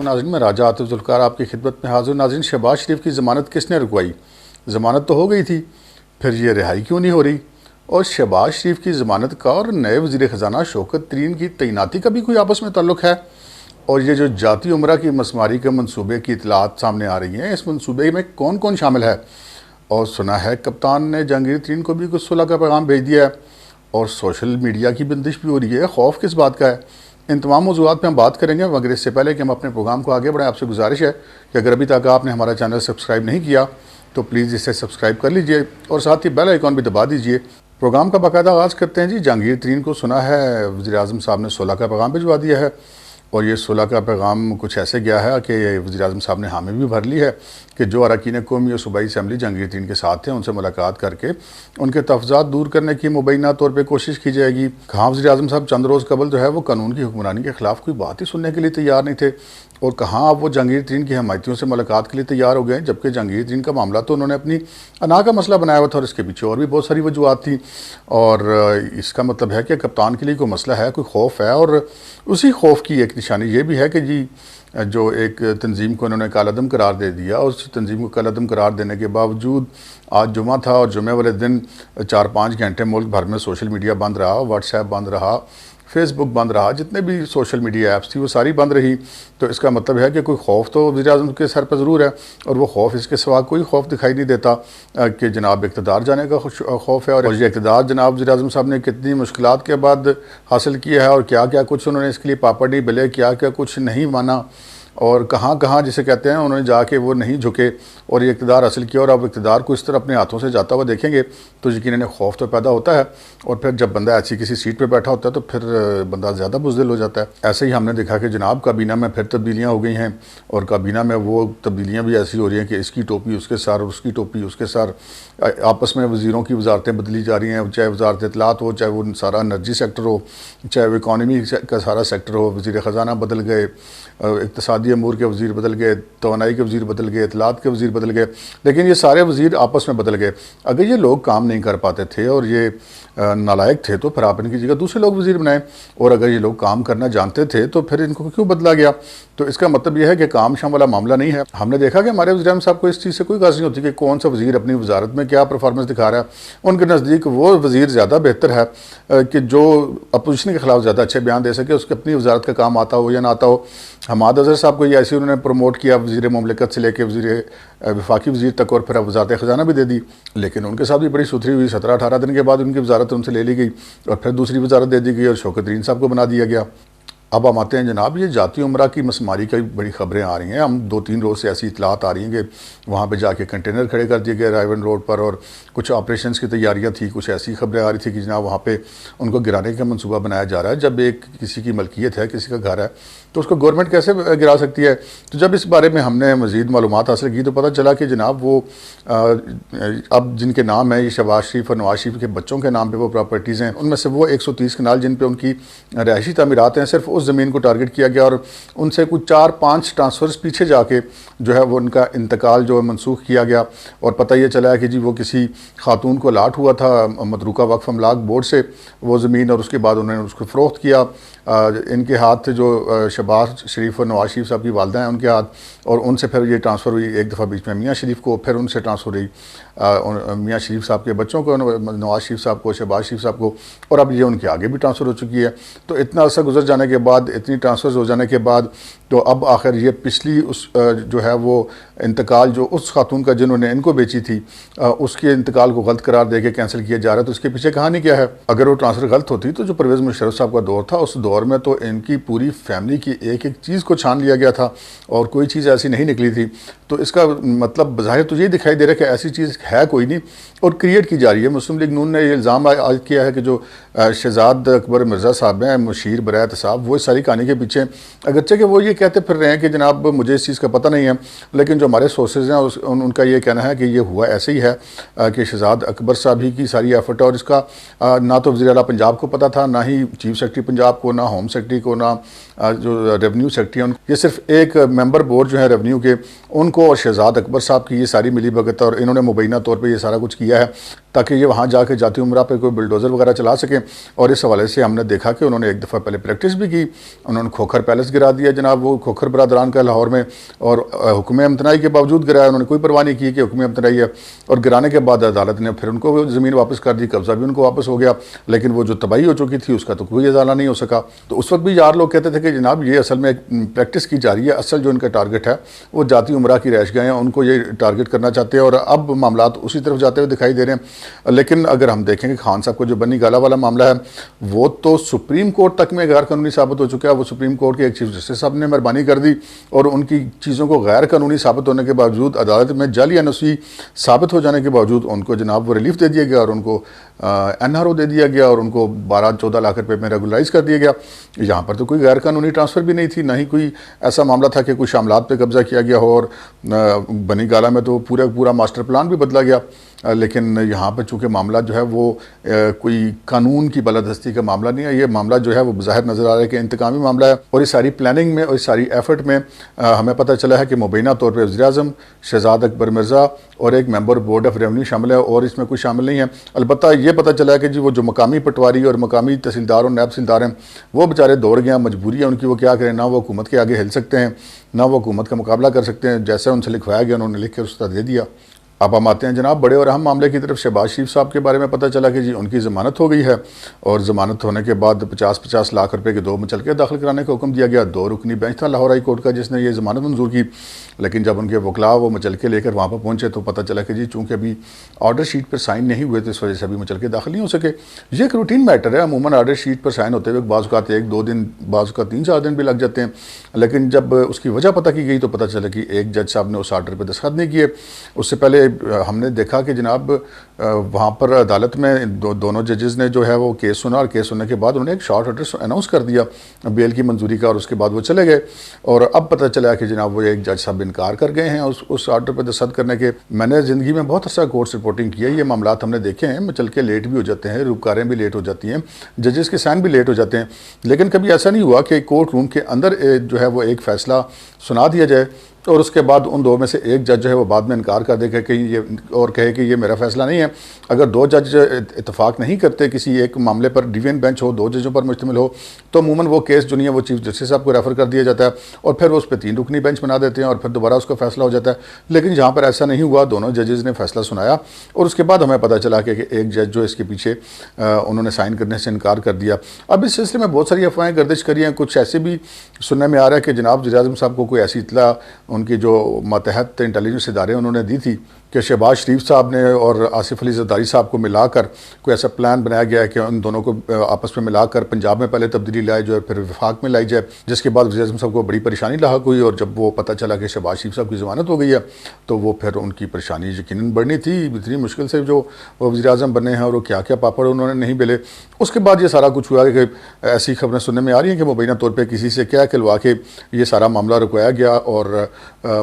नाज़रीन, मैं राजा आतिफ ज़ुल्फ़िकार आपकी खिदमत में हाज़िर। नाज़रीन, शहबाज शरीफ की ज़मानत किसने रुकवाई? ज़मानत तो हो गई थी, फिर ये रिहाई क्यों नहीं हो रही? और शहबाज शरीफ की ज़मानत का और नए वज़ीर ख़जाना शौकत तरीन की तैनाती का भी कोई आपस में ताल्लुक़ है? और ये जो जाती उमरा की मसमारी के मनसूबे की इतलात सामने आ रही हैं, इस मनसूबे में कौन कौन शामिल है? और सुना है कप्तान ने जहांगीर तरीन को भी कुछ सुलह का पैगाम भेज दिया है, और सोशल मीडिया की बंदिश भी हो रही है। खौफ किस बात का है? इन तमाम मौज़ूआत पर हम बात करेंगे, मगर इससे पहले कि हम अपने प्रोग्राम को आगे बढ़ाएं, आपसे गुजारिश है कि अगर अभी तक आपने हमारा चैनल सब्सक्राइब नहीं किया तो प्लीज़ इसे सब्सक्राइब कर लीजिए और साथ ही बेल आइकॉन भी दबा दीजिए। प्रोग्राम का बाकायदा आगाज़ करते हैं जी। जहांगीर तरीन को सुना है वज़ीर-ए-आज़म साहब ने सुलह का पैगाम भिजवा दिया है, और ये सुलह का पैगाम कुछ ऐसे गया है कि वज़ीर-ए-आज़म साहब ने हामी भी भर ली है कि जो अरकान कौमी और सूबाई असम्बली जहांगीर तरीन के साथ थे उनसे मुलाकात करके उनके तहफ़्फ़ुज़ात दूर करने की मुबैना तौर पर कोशिश की जाएगी। कहाँ वज़ीर-ए-आज़म साहब चंद रोज़ कबल जो है वो कानून की हुक्मरानी के ख़िलाफ़ कोई बात ही सुनने के लिए तैयार नहीं थे, और कहाँ अब वो जहांगीर तरीन की हमायतियों से मुलाकात के लिए तैयार हो गए, जबकि जहांगीर तरीन का मामला तो उन्होंने अपनी अना का मसला बनाया हुआ था और इसके पीछे और भी बहुत सारी वजूहत थी। और इसका मतलब है कि कप्तान के लिए कोई मसला है, कोई खौफ है, और उसी खौफ की एक निशानी ये भी है कि जी जो एक तंजीम को उन्होंने कालअदम करार दे दिया, उस तंजीम को कालअदम करार देने के बावजूद आज जुमा था और जुमे वाले दिन 4-5 घंटे मुल्क भर में सोशल मीडिया बंद रहा, व्हाट्सएप बंद रहा, फेसबुक बंद रहा, जितने भी सोशल मीडिया ऐप्स थी वो सारी बंद रही। तो इसका मतलब है कि कोई खौफ तो वज़ीर-ए-आज़म के सर पर ज़रूर है, और वो खौफ इसके सिवा कोई खौफ दिखाई नहीं देता कि जनाब इक़्तिदार जाने का खौफ है। और ये इक़्तिदार जनाब वज़ीर-ए-आज़म साहब ने कितनी मुश्किलात के बाद हासिल किया है, और क्या क्या कुछ उन्होंने इसके लिए पापड़ नहीं बेले, क्या क्या कुछ नहीं माना, और कहाँ कहाँ जिसे कहते हैं उन्होंने जाके वो नहीं झुके और ये इक़्तिदार हासिल किया। और अब इक़्तिदार को इस तरह अपने हाथों से जाता हुआ देखेंगे तो यकीनन खौफ तो पैदा होता है, और फिर जब बंदा ऐसी किसी सीट पे बैठा होता है तो फिर बंदा ज़्यादा बुज़दिल हो जाता है। ऐसे ही हमने देखा कि जनाब काबीना में फिर तब्दीलियाँ हो गई हैं, और काबीना में वो तब्दीलियाँ भी ऐसी हो रही हैं कि इसकी टोपी उसके सर और उसकी टोपी उसके सर, आपस में वज़ीरों की वजारतें बदली जा रही हैं, चाहे वजारत इत्तलात हो, चाहे वो सारा एनर्जी सेक्टर हो, चाहे वो इकॉनमी का सारा सेक्टर हो। वज़ीर ख़जाना बदल गए, इक़्तिसादी अमूर के वज़ीर बदल गए, तवानाई के वज़ीर बदल गए, इत्तलात के वज़ीर बदल गए, लेकिन ये सारे वज़ीर आपस में बदल गए। अगर ये लोग काम नहीं कर पाते थे और ये नालायक थे तो फिर आप इनकी जगह दूसरे लोग वज़ीर बनाएं, और अगर ये लोग काम करना जानते थे तो फिर इनको क्यों बदला गया? तो इसका मतलब यह है कि काम शाम वाला मामला नहीं है। हमने देखा कि हमारे वज़ीर-ए-आज़म साहब को इस चीज़ से कोई गर्ज नहीं होती कि कौन सा वज़ीर अपनी वजारत में क्या परफॉर्मेंस दिखा रहा है। उनके नज़दीक वो वज़ीर ज़्यादा बेहतर है कि जो अपोजिशन के ख़िलाफ़ ज़्यादा अच्छे बयान दे सके, उसके अपनी वजारत का काम आता हो या ना आता हो। हमाद अज़हर साहब को ये ऐसे उन्होंने प्रमोट किया वज़ीर मुमलिकत से लेकर वफ़ाकी वज़ीर तक, और फिर अब वज़ारत ख़जाना भी दे दी, लेकिन उनके साथ भी बड़ी सुथरी हुई। 17-18 दिन के बाद उनकी वजारत उनसे ले ली गई और फिर दूसरी वजारत दे दी गई और शौकत तरीन साहब को बना दिया गया। अब हम आते हैं जनाब, ये जाती उमरा की मसमारी की बड़ी ख़बरें आ रही हैं। हम 2-3 रोज़ से ऐसी इतलात आ रही हैं कि वहाँ पे जाके कंटेनर खड़े कर दिए गए रायवन रोड पर, और कुछ ऑपरेशंस की तैयारियाँ थी। कुछ ऐसी खबरें आ रही थी कि जनाब वहाँ पे उनको गिराने का मंसूबा बनाया जा रहा है। जब एक किसी की मलकियत है, किसी का घर है, तो उसको गवर्नमेंट कैसे गिरा सकती है? तो जब इस बारे में हमने मज़ीद मालूमात हासिल की तो पता चला कि जनाब वो अब जिनके नाम है, ये शहबाज शरीफ और नवाज शरीफ के बच्चों के नाम पर वो प्रॉपर्टीज़ हैं, उनमें से वो 130 कनाल जिन पर उनकी रहायशी तामीरात हैं, सिर्फ उस ज़मीन को टारगेट किया गया, और उनसे कुछ 4-5 ट्रांसफ़र्स पीछे जाके जो है वो उनका इंतकाल जो है मनसूख किया गया। और पता ये चला है कि जी वो किसी खातून को अलाट हुआ था मतरूका वक्फ अमलाक बोर्ड से वो ज़मीन, और उसके बाद उन्होंने उसको फ़रोख्त किया। इनके हाथ जो शहबाज शरीफ और नवाज शरीफ साहब की वालदा हैं उनके हाथ, और उनसे फिर ये ट्रांसफ़र हुई एक दफ़ा बीच में मियाँ शरीफ को, फिर उनसे ट्रांसफ़र हुई मियाँ शरीफ साहब के बच्चों को, नवाज शरीफ साहब को, शहबाज शरीफ साहब को, और अब ये उनके आगे भी ट्रांसफ़र हो चुकी है। तो इतना अर्सा गुजर जाने के बाद, इतनी ट्रांसफ़र हो जाने के बाद, तो अब आखिर ये पिछली उस जो है वो इंतकाल जो उस खातून का जिन्होंने इनको बेची थी उसके इंतकाल को गलत करार दे के कैंसिल किया जा रहा है। तो इसके पीछे कहानी क्या है? अगर वो ट्रांसफ़र गलत होती तो जो परवेज़ मुशर्रफ साहब का दौर था, उस दौर में तो इनकी पूरी फैमिली की एक एक चीज़ को छान लिया गया था और कोई चीज़ ऐसी नहीं निकली थी। तो इसका मतलब बज़ाहिर तो ये दिखाई दे रहा है कि ऐसी चीज़ है कोई नहीं और क्रिएट की जा रही है। मुस्लिम लीग नून ने ये इल्ज़ाम आज किया है कि जो शहजाद अकबर मिर्ज़ा साहब हैं, मुशीर बरात साहब, वो इस सारी कहानी के पीछे, अगरचे कि वो ये कहते फिर रहे हैं कि जनाब मुझे इस चीज़ का पता नहीं है, लेकिन जो हमारे सोर्सेज हैं उनका ये कहना है कि ये हुआ ऐसे ही है कि शहजाद अकबर साहब ही की सारी एफर्ट है। और इसका ना तो वज़ीर आला पंजाब को पता था, ना ही चीफ सेक्रेटरी पंजाब को, ना होम सेक्रेटरी को, ना जो रेवन्यू सेक्रेटरी हैं। ये सिर्फ एक मेंबर बोर्ड जो है रेवन्यू के, उनको और शहजाद अकबर साहब की ये सारी मिली भगत और इन्होंने मुबैना तौर पर ये सारा कुछ किया है। ताकि ये वहाँ जाके जाती उम्रा पे कोई बुलडोज़र वगैरह चला सकें। और इस हवाले से हमने देखा कि उन्होंने एक दफ़ा पहले प्रैक्टिस भी की, उन्होंने खोखर पैलेस गिरा दिया जनाब, वो खोखर बरदरान का लाहौर में, और हुक्म अमतनाई के बावजूद गिराया, उन्होंने कोई परवाह नहीं की कि हुक्म अमतनाई है। और गिराने के बाद अदालत ने फिर उनको ज़मीन वापस कर दी, कब्ज़ा भी उनको वापस हो गया, लेकिन वो जो तबाही हो चुकी थी उसका तो कोई इजाला नहीं हो सका। तो उस वक्त भी यार लोग कहते थे कि जनाब ये असल में प्रैक्टिस की जा रही है, असल जो इनका टारगेट है वो जाती उम्रा की रैश गए हैं, उनको ये टारगेट करना चाहते हैं, और अब मामला उसी तरफ जाते हुए दिखाई दे रहे हैं। लेकिन अगर हम देखें कि खान साहब को जो बनी गाला वाला मामला है वो तो सुप्रीम कोर्ट तक में गैर कानूनी साबित हो चुका है। वो सुप्रीम कोर्ट के एक चीफ जस्टिस साहब ने मेहरबानी कर दी और उनकी चीज़ों को गैर कानूनी साबित होने के बावजूद, अदालत में जाली एनओसी साबित हो जाने के बावजूद उनको जनाब वो रिलीफ दे दिया गया और उनको एनआरओ दे दिया गया और उनको 12-14 लाख रुपए में रेगुलराइज कर दिया गया। यहाँ पर तो कोई गैर कानूनी ट्रांसफ़र भी नहीं थी, ना ही कोई ऐसा मामला था कि कुछ शामलात पे कब्जा किया गया हो, और बनी गाला में तो पूरा मास्टर प्लान भी बदला गया। लेकिन यहाँ पर चूँकि मामला जो है वो कोई कानून की बालादस्ती का मामला नहीं है, ये मामला जो है वो ज़ाहिर नज़र आ रहा है कि इंतकामी मामला है। और इस सारी प्लानिंग में और इस सारी एफर्ट में हमें पता चला है कि मुबैना तौर पर वज़ीर-ए-आज़म शहजाद अकबर मिर्ज़ा और एक मेंबर बोर्ड ऑफ रेवन्यू शामिल है, और इसमें कोई शामिल नहीं है। अलबत्ता ये पता चला है कि जी वो जो मकामी पटवारी और मकामी तहसीलदार और नायब तहसीलदार हैं वो बेचारे दौड़ गए, मजबूरी है उनकी, वो क्या करें, ना वो हुकूमत के आगे हिल सकते हैं, ना वो हुकूमत का मुकाबला कर सकते हैं। जैसे उनसे लिखवाया गया उन्होंने लिख कर उस तरह दे दिया। अब हम आते हैं जनाब बड़े और अहम मामले की तरफ। शहबाज शरीफ साहब के बारे में पता चला कि जी उनकी ज़मानत हो गई है, और ज़मानत होने के बाद 50-50 लाख रुपए के 2 मुचलके दाखिल कराने का हुक्म दिया गया। 2 रुकनी बेंच था लाहौर हाई कोर्ट का जिसने ये ज़मानत मंजूर की। लेकिन जब उनके वकला वो मुचलके लेकर वहाँ पर पहुँचे तो पता चला कि जी चूँकि अभी ऑर्डर शीट पर साइन नहीं हुए तो इस वजह से अभी मुचलके दाखिल नहीं हो सके। ये एक रूटीन मैटर है, अमूमन ऑर्डर शीट पर साइन होते हुए बाज़ औक़ात 1-2 दिन, बाज़ औक़ात 3-4 दिन भी लग जाते हैं। लेकिन जब उसकी वजह पता की गई तो पता चला कि एक जज साहब ने उस ऑर्डर पर दस्तखत नहीं किए। उससे पहले हमने देखा कि जनाब वहाँ पर अदालत में दोनों जजेस ने जो है वो केस सुना, और केस सुनने के बाद उन्होंने एक शॉर्ट ऑर्डर अनाउंस कर दिया बेल की मंजूरी का, और उसके बाद वो चले गए। और अब पता चला कि जनाब वो एक जज साहब इनकार कर गए हैं उस ऑर्डर पर दस्तखत करने के। मैंने ज़िंदगी में बहुत अच्छा कोर्ट रिपोर्टिंग की है, ये मामला हमने देखे हैं, चल के लेट भी हो जाते हैं, रुकारें भी लेट हो जाती हैं, जजेस के साइन भी लेट हो जाते हैं, लेकिन कभी ऐसा नहीं हुआ कि कोर्ट रूम के अंदर जो है वो एक फ़ैसला सुना दिया जाए और उसके बाद उन 2 में से एक जज जो है वो बाद में इनकार कर दे कि ये, और कहे कि ये मेरा फ़ैसला नहीं है। अगर 2 जज इत्तेफाक नहीं करते किसी एक मामले पर, डिवीजन बेंच हो, 2 जजों पर मुश्तमिल हो, तो अमूमन वो केस जो नहीं है वो चीफ जस्टिस साहब को रेफ़र कर दिया जाता है और फिर वो उस पर 3 रुकनी बेंच बना देते हैं और फिर दोबारा उसका फैसला हो जाता है। लेकिन यहाँ पर ऐसा नहीं हुआ, दोनों जजेज़ ने फैसला सुनाया और उसके बाद हमें पता चला कि एक जज जो इसके पीछे उन्होंने साइन करने से इनकार कर दिया। अब इस सिलसिले में बहुत सारी अफवाहें गर्दिश करी हैं, कुछ ऐसे भी सुनने में आ रहा है कि जनाब वज़ीर-ए-आज़म साहब को कोई ऐसी इत्तला उनकी जो मातहत इंटेलिजेंस इदारे उन्होंने दी थी कि शहबाज शरीफ साहब ने और आसिफ अली ज़रदारी साहब को मिलाकर कोई ऐसा प्लान बनाया गया है कि उन दोनों को आपस में मिलाकर पंजाब में पहले तब्दीली लाई जाए, फिर वफाक में लाई जाए, जिसके बाद वज़ीर-ए-आज़म साहब को बड़ी परेशानी लाहक हुई। और जब वो पता चला कि शहबाज शरीफ साहब की ज़मानत हो गई है तो वो फिर उनकी परेशानी यकीनन बढ़नी थी। इतनी मुश्किल से जो वज़ीर-ए-आज़म बने हैं और वो क्या क्या पापड़ उन्होंने नहीं बेले। उसके बाद ये सारा कुछ हुआ कि ऐसी खबरें सुनने में आ रही हैं कि मुबैना तौर पर किसी से क्या कहलवा के ये सारा मामला रुकवाया गया और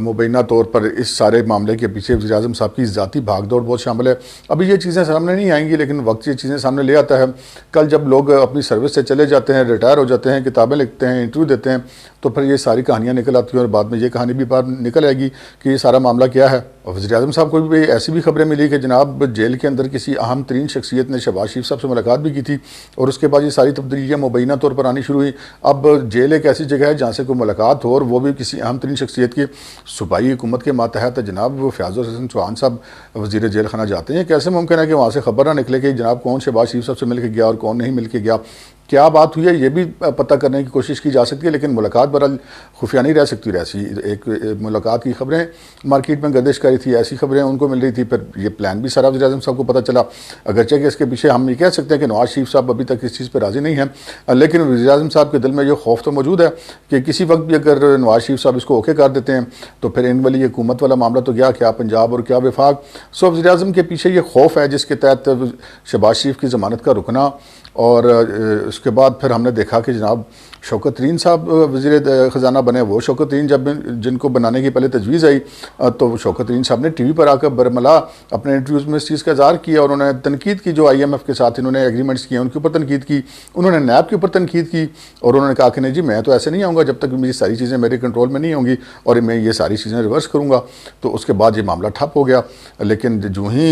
मुबैना तौर पर इस सारे मामले के पीछे वज़ीर-ए-आज़म साहब की ज़ाती भागदौड़ बहुत शामिल है। अभी ये चीज़ें सामने नहीं आएंगी लेकिन वक्त ये चीज़ें सामने ले आता है। कल जब लोग अपनी सर्विस से चले जाते हैं, रिटायर हो जाते हैं, किताबें लिखते हैं, इंटरव्यू देते हैं, तो फिर ये सारी कहानियाँ निकल आती हैं और बाद में ये कहानी भी बाहर निकल आएगी कि ये सारा मामला क्या है। और वज़ीर-ए-आज़म साहब को भी ऐसी भी खबरें मिली कि जनाब जेल के अंदर किसी अहम तरीन शख्सियत ने शहबाज शरीफ साहब से मुलाकात भी की थी और उसके बाद ये सारी तब्दीलियाँ मुबैना तौर पर आनी शुरू हुई। अब जेल एक ऐसी जगह है जहाँ से कोई मुलाकात हो और वो भी किसी अहम तरीन शख्सियत की। सूबाई हुकूमत के मातहत जनाब फ़याज़ुर हसन चौहान साहब वज़ीर जेल खाना जाते हैं, कैसे मुमकिन है कि वहाँ से खबर ना निकले कि जनाब कौन शहबाज शरीफ साहब से मिल के गया और कौन नहीं मिल के गया, क्या बात हुई है ये भी पता करने की कोशिश की जा सकती है। लेकिन मुलाकात बहरहाल खुफिया नहीं रह सकती। ऐसी एक मुलाकात की खबरें मार्केट में गर्दिश करी थी, ऐसी खबरें उनको मिल रही थी, फिर ये प्लान भी सारा वज़ीर-ए-आज़म साहब को पता चला। अगरचे कि इसके पीछे हम ये कह सकते हैं कि नवाज़ शरीफ साहब अभी तक इस चीज़ पर राज़ी नहीं हैं, लेकिन वज़ीर-ए-आज़म साहब के दिल में ये खौफ तो मौजूद है कि किसी वक्त भी अगर नवाज़ शरीफ साहब इसको ओके कर देते हैं तो फिर इन वाली हुकूमत वाला मामला तो गया, क्या पंजाब और क्या वफाक। सो वज़ीर-ए-आज़म के पीछे ये खौफ है जिसके तहत शहबाज शरीफ की ज़मानत का रुकना और उसके बाद फिर हमने देखा कि जनाब शौकत तरीन साहब वज़ीर ख़जाना बने। वो शौकत तरीन जब जिनको बनाने की पहले तजवीज़ आई तो शौकत तरीन साहब ने टीवी पर आकर बरमला अपने इंटरव्यूज़ में इस चीज़ का इज़हार किया और उन्होंने तनकीद की, जो IMF के साथ इन्होंने एग्रीमेंट्स किए उनके ऊपर तनकीद की, उन्होंने नैब के ऊपर तनकीद की और उन्होंने कहा कि नहीं जी मैं तो ऐसे नहीं आऊँगा जब तक मेरी सारी चीज़ें मेरे कंट्रोल में नहीं होंगी और मैं ये सारी चीज़ें रिवर्स करूँगा। तो उसके बाद ये मामला ठप हो गया। लेकिन जो ही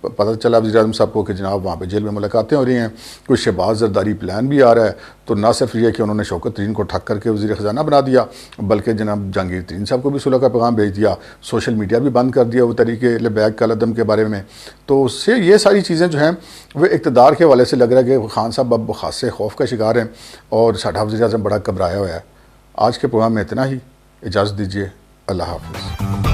पता चला वज़ीर आज़म साहब को कि जनाब वहाँ पर जेल में मुलाकातें हो रही हैं, कोई शहबाज जरदारी प्लान भी आ रहा है, तो ना सिर्फ ये कि उन्होंने शौकत तरीन को ठक करके वज़ीर ख़जाना बना दिया, बल्कि जनाब जहांगीर तरीन साहब को भी सुलह का पैगाम भेज दिया, सोशल मीडिया भी बंद कर दिया वो तरीके लबैक कलअदम के बारे में। तो उससे ये सारी चीज़ें जो हैं वो इक़्तिदार के हवाले से लग रहा है कि खान साहब अब ख़ासे खौफ का शिकार हैं और साडा वज़ीर आज़म बड़ा घबराया हुआ है। आज के प्रोग्राम में इतना ही, इजाज़त दीजिए, अल्लाह हाफ़िज़।